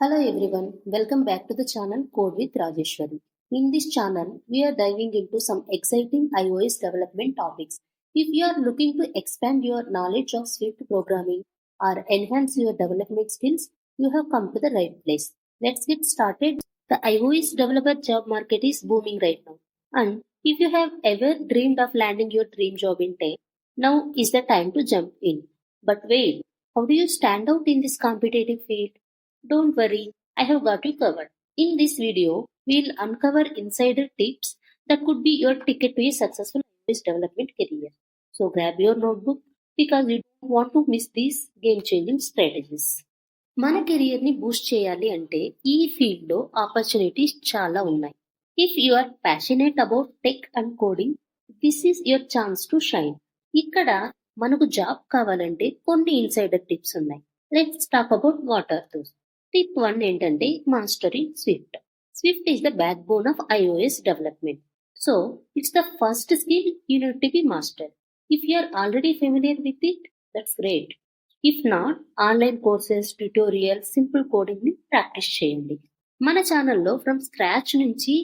Hello everyone, welcome back to the channel Code with Rajeshwari. In this channel, we are diving into some exciting iOS development topics. If you are looking to expand your knowledge of Swift programming or enhance your development skills, you have come to the right place. Let's get started. The iOS developer job market is booming right now. And if you have ever dreamed of landing your dream job in tech, now is the time to jump in. But wait, how do you stand out in this competitive field? Don't worry, I have got you covered. In this video, we'll uncover insider tips that could be your ticket to a successful iOS development career. So grab your notebook because you don't want to miss these game-changing strategies. మన కెరియర్ని Boost చేయాలి అంటే ఈ ఫీల్డ్లో opportunities చాలా ఉన్నాయి. If you are passionate about tech and coding, this is your chance to shine. ఇక్కడ మనకు జాబ్ కావాలంటే కొన్ని ఇన్సైడర్ టిప్స్ ఉన్నాయి. Let's talk about what are those. Tip 1 ఏంటంటే mastering Swift. Swift is the backbone of iOS development. So it's the first skill you need to be master. If you are already familiar with it, that's great. If not, online courses, tutorial, simple coding ని practice చేయండి. మన ఛానల్లో from scratch నుంచి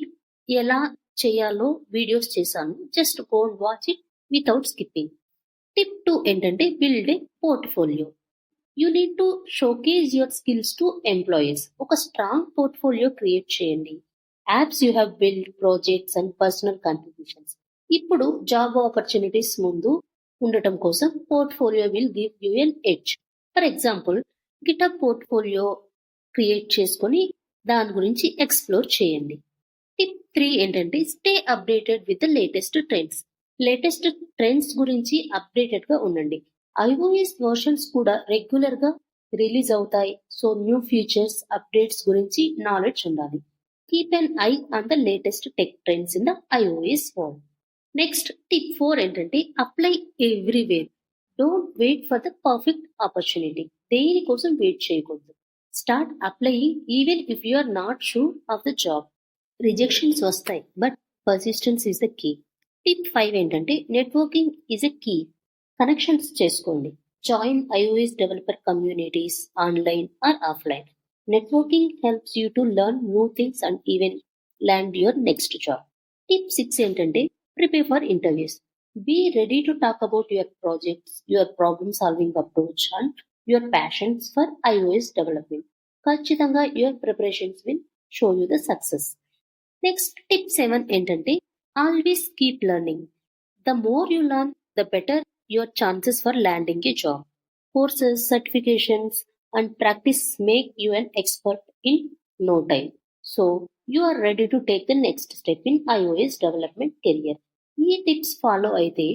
ఎలా చేయాలో videos చేశాను. Just go and watch it without skipping. Tip 2 ఏంటంటే build a portfolio. You need to showcase your skills to employees. ఒక స్ట్రాంగ్ పోర్ట్ఫోలియో క్రియేట్ చేయండి. Apps you have build, projects and personal contributions. ఇప్పుడు job opportunities ముందు ఉండటం కోసం portfolio will give you N edge. For example, get-up portfolio create చేసుకొని దాని గురించి explore చేయండి. టిప్ 3 ఏంటంటే stay updated with the latest trends. Latest trends గురించి అప్డేటెడ్ గా ఉండండి. iOS వర్షన్స్ కూడా రెగ్యులర్ గా రిలీజ్ అవుతాయి. సో న్యూ ఫీచర్స్, అప్డేట్స్ గురించి నాలెడ్జ్ ఉండాలి. Keep an eye on the latest tech trends in the iOS world. Next tip 4 ఏంటంటే apply everywhere. Don't wait for the perfect opportunity. దేనికోసం wait చేయకూడదు. Start applying even if you are not sure of the job. Rejections వస్తాయి, but persistence is the key. Tip 5 ఏంటంటే networking is a key. Connections చేసుకోండి. Join iOS developer communities, online or offline. Networking helps you to learn new things and even land your next job. Tip 6 ఏంటంటే prepare for interviews. Be ready to talk about your projects, your problem solving approach and your passions for iOS development. ఖచ్చితంగా your preparations will show you the success. Next tip 7 ఏంటంటే always keep learning. The more you learn, the better your chances for landing a job. Courses, certifications, and practice make you an expert in no time. So, you are ready to take the next step in iOS development career. ఈ tips follow అయితే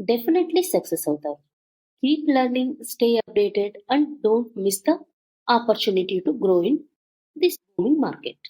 definitely success అవుతారు. Keep learning, stay updated and don't miss the opportunity to grow in this booming market.